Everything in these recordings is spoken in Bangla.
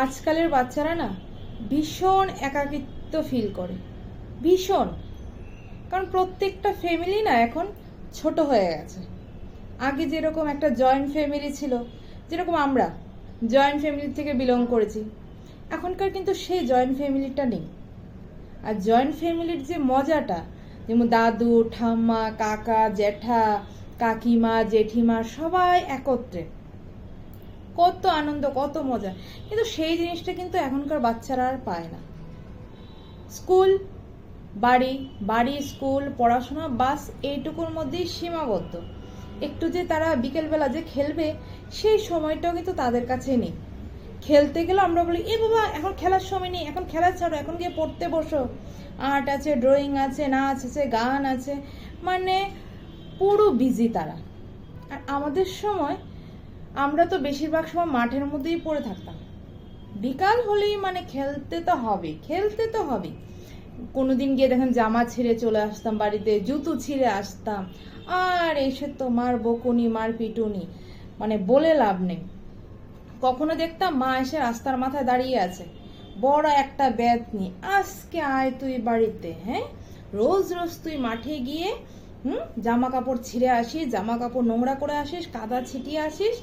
আজকালের বাচ্চারা না ভীষণ একাকিত্ব ফিল করে, ভীষণ। কারণ প্রত্যেকটা ফ্যামিলি না এখন ছোট হয়ে গেছে। আগে যেরকম একটা জয়েন্ট ফ্যামিলি ছিল, যেরকম আমরা জয়েন্ট ফ্যামিলি থেকে বিলং করেছি, এখনকার কিন্তু সেই জয়েন্ট ফ্যামিলিটা নেই। আর জয়েন্ট ফ্যামিলির যে মজাটা, যেমন দাদু ঠাম্মা কাকা জ্যাঠা কাকিমা জেঠিমা সবাই একত্রে, কত আনন্দ কত মজা, কিন্তু সেই জিনিসটা কিন্তু এখনকার বাচ্চারা আর পায় না। স্কুল বাড়ি, বাড়ি স্কুল পড়াশোনা, বাস এইটুকুর মধ্যেই সীমাবদ্ধ। একটু যে তারা বিকেলবেলা যে খেলবে সেই সময়টাও কিন্তু তাদের কাছে নেই। খেলতে গেলে আমরা বলি এ বাবা এখন খেলার সময় নেই, এখন খেলা ছাড়ো, এখন গিয়ে পড়তে বসো, আর্ট আছে, ড্রয়িং আছে, নাচ আছে, গান আছে, মানে পুরো বিজি তারা। আর আমাদের সময় আমরা তো বেশিরভাগ সময় মাঠের মধ্যেই পড়ে থাকতাম। বিকাল হলেই মানে খেলতে তো হবে, খেলতে তো হবে। কোনোদিন গিয়ে দেখেন জামা ছিঁড়ে চলে আসতাম বাড়িতে, জুতো ছিঁড়ে আসতাম, আর এসে তো মার বকুনি মার পিটুনি, মানে বলে লাভ নেই। কখনো দেখতাম মা এসে রাস্তার মাথায় দাঁড়িয়ে আছে বড় একটা ব্যাগ নিয়ে, আজকে আয় তুই বাড়িতে, হ্যাঁ রোজ রোজ তুই মাঠে গিয়ে জামা কাপড় ছিঁড়ে আসিস, জামা কাপড় নোংরা করে আসিস, কাদা ছিটিয়ে আসিস,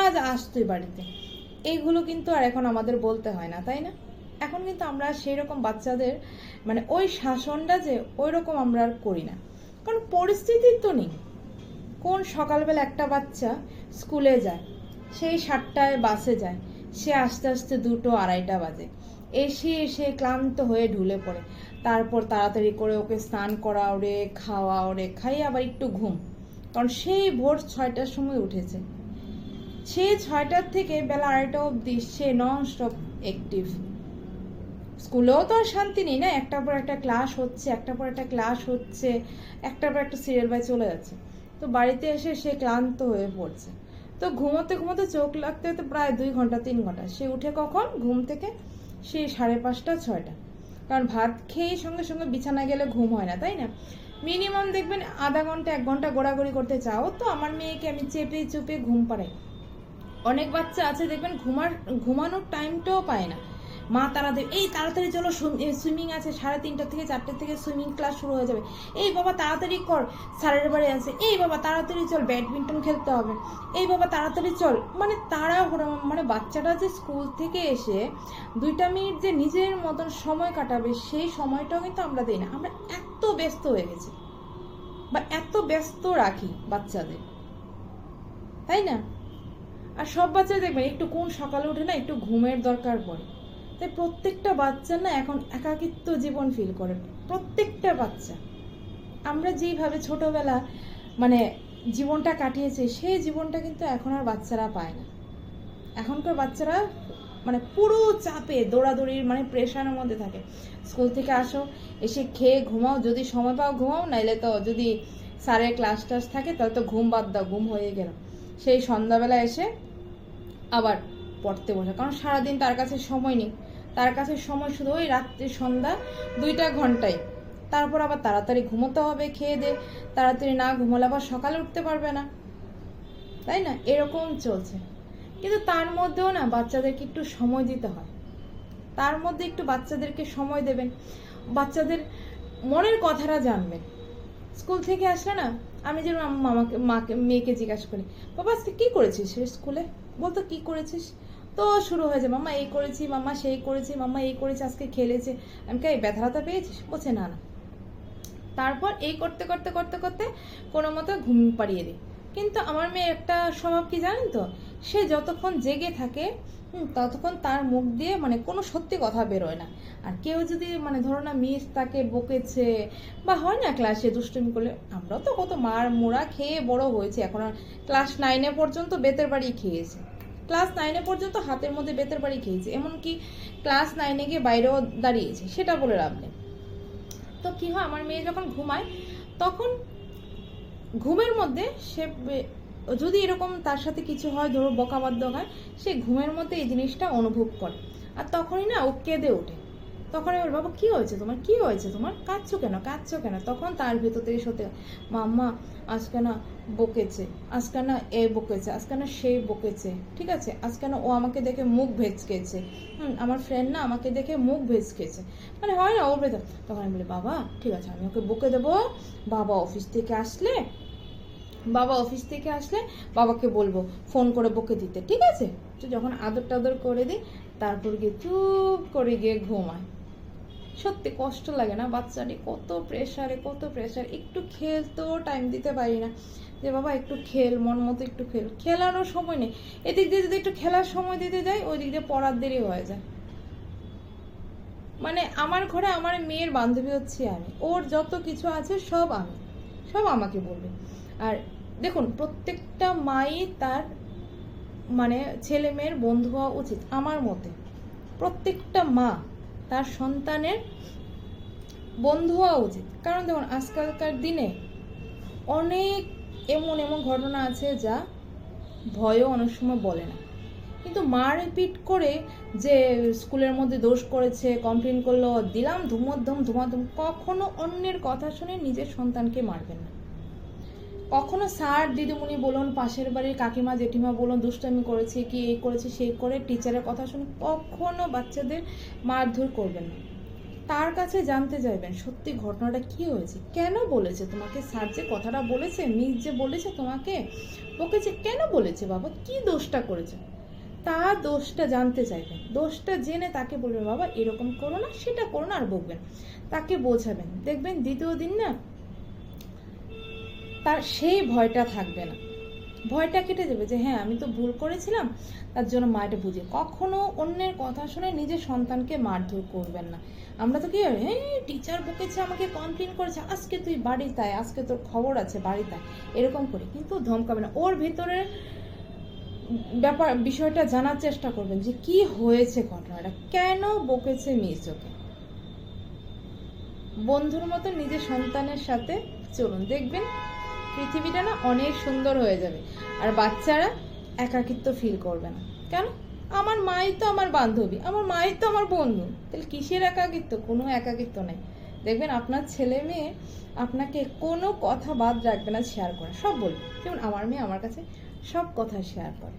আজ আস তুই বাড়িতে। এইগুলো কিন্তু আর এখন আমাদের বলতে হয় না, তাই না? এখন কিন্তু আমরা সেই রকম বাচ্চাদের মানে ওই শাসনটা যে ওই রকম আমরা আর করি না, কারণ পরিস্থিতি তো নেই। কোন সকালবেলা একটা বাচ্চা স্কুলে যায়, সেই 7টায় বাসে যায়, সে আস্তে আস্তে 2টো 2:30 বাজে, এসে এসে ক্লান্ত হয়ে ঢুলে পড়ে। তারপর তাড়াতাড়ি করে ওকে স্নান করা ওরে, খাওয়া ওরে, খাইয়ে আবার একটু ঘুম, কারণ সেই ভোর 6টার সময় উঠেছে। সে 6টার থেকে বেলা 2:30 অবধি সে নন স্টপ অ্যাক্টিভ। স্কুলেও তো আর শান্তি নেই না, একটার পর একটা ক্লাস হচ্ছে, একটার পর একটা ক্লাস হচ্ছে, একটার পর একটা সিরিয়াল বাই চলে যাচ্ছে। তো বাড়িতে এসে সে ক্লান্ত হয়ে পড়ছে, তো ঘুমোতে ঘুমোতে চোখ লাগতে হতে প্রায় 2 ঘন্টা 3 ঘন্টা। সে উঠে কখন ঘুম থেকে? সেই 5:30 6টা। কারণ ভাত খেয়ে সঙ্গে সঙ্গে বিছানায় গেলে ঘুম হয় না, তাই না? মিনিমাম দেখবেন আধা ঘন্টা 1 ঘন্টা গোড়াগড়ি করতে চাও। তো আমার মেয়েকে আমি চেপে চুপে ঘুম পাড়াই। অনেক বাচ্চা আছে দেখবেন ঘুমানোর টাইমটাও পায় না। মা তারা দেবে, এই তাড়াতাড়ি চলো সুইমিং আছে, 3:30 থেকে 4টে থেকে সুইমিং ক্লাস শুরু হয়ে যাবে, এই বাবা তাড়াতাড়ি কর স্যারের বাড়ি আছে, এই বাবা তাড়াতাড়ি চল ব্যাডমিন্টন খেলতে হবে, এই বাবা তাড়াতাড়ি চল। মানে তারা মানে বাচ্চাটা যে স্কুল থেকে এসে 2টা মিনিট যে নিজের মতন সময় কাটাবে সেই সময়টাও কিন্তু আমরা দিই না। আমরা এত ব্যস্ত হয়ে গেছি বা এত ব্যস্ত রাখি বাচ্চাদের, তাই না? আর সব বাচ্চা দেখবেন একটু কোন সকালে উঠে না একটু ঘুমের দরকার পড়ে। তাই প্রত্যেকটা বাচ্চা না এখন একাকিত্ব জীবন ফিল করে, প্রত্যেকটা বাচ্চা। আমরা যেইভাবে ছোটবেলা মানে জীবনটা কাটিয়েছে সেই জীবনটা কিন্তু এখন আর বাচ্চারা পায় না। এখনকার বাচ্চারা মানে পুরো চাপে দৌড়াদৌড়ির মানে প্রেশারের মধ্যে থাকে। স্কুল থেকে আসো, এসে খেয়ে ঘুমাও, যদি সময় পাও ঘুমাও, নাইলে তো যদি স্যারের ক্লাস টাস থাকে তাহলে তো ঘুম বাদ দাও, ঘুম হয়ে গেল। সেই সন্ধ্যাবেলা এসে আবার পড়তে বসে, কারণ সারাদিন তার কাছে সময় নেই, তার কাছে সময় শুধু ওই রাত্রি সন্ধ্যা 2টা ঘন্টায়। তারপর আবার তাড়াতাড়ি ঘুমোতে হবে, খেয়ে দে, তাড়াতাড়ি না ঘুমোলে আবার সকালে উঠতে পারবে না, তাই না? এরকম চলছে। কিন্তু তার মধ্যেও না বাচ্চাদেরকে একটু সময় দিতে হয়, তার মধ্যে একটু বাচ্চাদেরকে সময় দেবেন, বাচ্চাদের মনের কথাটা জানবেন। স্কুল থেকে আসলে না আমি যেরকম মেয়েকে জিজ্ঞাসা করি, বাবা আজকে কী করেছিস স্কুলে, বলতো কী করেছিস, তো শুরু হয়ে যায় মাম্মা এই করেছি, মাম্মা সেই করেছি, মাম্মা এই করেছি, আজকে খেলেছে। আমি কে ব্যথা ব্যথা পেয়েছিস? বলছে না না। তারপর এই করতে করতে করতে করতে কোনো মতো ঘুম পাড়িয়ে দিই। কিন্তু আমার মেয়ে একটা স্বভাব কি জানেন তো, সে যতক্ষণ জেগে থাকে ততক্ষণ তার মুখ দিয়ে মানে কোনো সত্যি কথা বেরোয় না। আর কেউ যদি মানে ধরো না মিস তাকে বকেছে বা হয় না ক্লাসে দুষ্টুমি করলে, আমরাও তো কত মার মোড়া খেয়ে বড় হয়েছে, এখন আর ক্লাস 9 পর্যন্ত বেতের বাড়ি খেয়েছে, ক্লাস 9 পর্যন্ত হাতের মধ্যে বেতের বাড়ি খেয়েছে, এমনকি ক্লাস 9 গিয়ে বাইরেও দাঁড়িয়েছে, সেটা বলে লাভ নেই। তো কি হয়, আমার মেয়ে যখন ঘুমায় তখন ঘুমের মধ্যে সে যদি এরকম তার সাথে কিছু হয়, ধরো বকাবাদ্য হয়, সে ঘুমের মধ্যে এই জিনিসটা অনুভব করে, আর তখনই না ও কেঁদে ওঠে। তখন আমি বলি, বাবা কি হয়েছে তোমার, কি হয়েছে তোমার, কাঁদছো কেন, কাঁদছো কেন? তখন তার ভেতর থেকে সত্যি, মাম্মা আজকে না বকেছে, আজকে না এ বকেছে, আজকে না সেই বকেছে, ঠিক আছে, আজকে না ও আমাকে দেখে মুখ ভেঁচকেছে, আমার ফ্রেন্ড না আমাকে দেখে মুখ ভেঁচকেছে, মানে হয় না ওর ভেতর। তখন আমি বলি, বাবা ঠিক আছে আমি ওকে বকে দেবো, বাবা অফিস থেকে আসলে বাবাকে বলবো ফোন করে বকে দিতে, ঠিক আছে? তো যখন আদর টাদর করে দিই, তারপর গিয়ে চুপ করে গিয়ে ঘুমায়। সত্যি কষ্ট লাগে না? বাচ্চাটি কত প্রেশার, একটু খেলতেও টাইম দিতে পারি না, যে বাবা একটু খেল, মন মতো একটু খেল, খেলানোর সময় নেই। এদিক দিয়ে যদি একটু খেলার সময় দিতে যাই, ওই দিক দিয়ে পড়ার দেরি হয়ে যায়। মানে আমার ঘরে আমার মেয়ের বান্ধবী হচ্ছে আমি, ওর যত কিছু আছে সব আমি, সব আমাকে বলবে। আর দেখুন, প্রত্যেকটা মাই তার মানে ছেলে মেয়ের বন্ধু হওয়া উচিত আমার মতে। প্রত্যেকটা মা তার সন্তানের বন্ধু হওয়া উচিত। কারণ দেখুন, আজকালকার দিনে অনেক এমন ঘটনা আছে যা ভয়ও অনেক সময় বলে না, কিন্তু মারপিট করে যে স্কুলের মধ্যে দোষ করেছে, কমপ্লেন করলো, দিলাম ধুমাধুম, কখনো অন্যের কথা শুনে নিজের সন্তানকে মারবেন না। কখনো স্যার দিদিমণি বলুন, পাশের বাড়ির কাকিমা জেঠিমা বলুন, দুষ্টামি করেছে কি এই করেছে সেই করে টিচারের কথা শুনে কখনো বাচ্চাদের মারধর করবেন না। তার কাছে জানতে চাইবেন সত্যি ঘটনাটা কি হয়েছে, কেন বলেছে তোমাকে, স্যার যে কথাটা বলেছে, মিস যে বলেছে তোমাকে বকেছে, কেন বলেছে, বাবা কি দোষটা করেছে, তার দোষটা জানতে চাইবেন। দোষটা জেনে তাকে বলবেন, বাবা এরকম করো না, সেটা করো না, আর বকবেন, তাকে বোঝাবেন। দেখবেন দ্বিতীয় দিন না তার সেই ভয়টা থাকবে না, ভয়টা কেটে যাবে, যে হ্যাঁ আমি তো ভুল করেছিলাম, তার জন্য মায়েরটা বুঝে। কখনো অন্যের কথা শুনে নিজের সন্তানকে মারধর করবেন না। আমরা তো কি হয়, হ্যাঁ টিচার বকেছে, আমাকে কমপ্লেন করেছে, আজকে তুই বাড়িতে আয়, আজকে তোর খবর আছে বাড়িতে আয়, এরকম করে কিন্তু ধমকাবে না। ওর ভিতরের বিষয়টা জানার চেষ্টা করবেন যে কি হয়েছে, ঘটনাটা কেন বকেছে মিস ওকে। বন্ধুর মতো নিজের সন্তানের সাথে চলুন, দেখবেন পৃথিবীটা না অনেক সুন্দর হয়ে যাবে। আর বাচ্চারা একাকিত্ব ফিল করবে না। কেন? আমার মাই তো আমার বান্ধবী, আমার মাই তো আমার বন্ধু, তাহলে কিসের একাকিত্ব? কোনো একাকিত্ব নেই। দেখবেন আপনার ছেলে মেয়ে আপনাকে কোনো কথা বাদ রাখবে না শেয়ার করে, সব বলবে। যেমন আমার মেয়ে আমার কাছে সব কথা শেয়ার করে।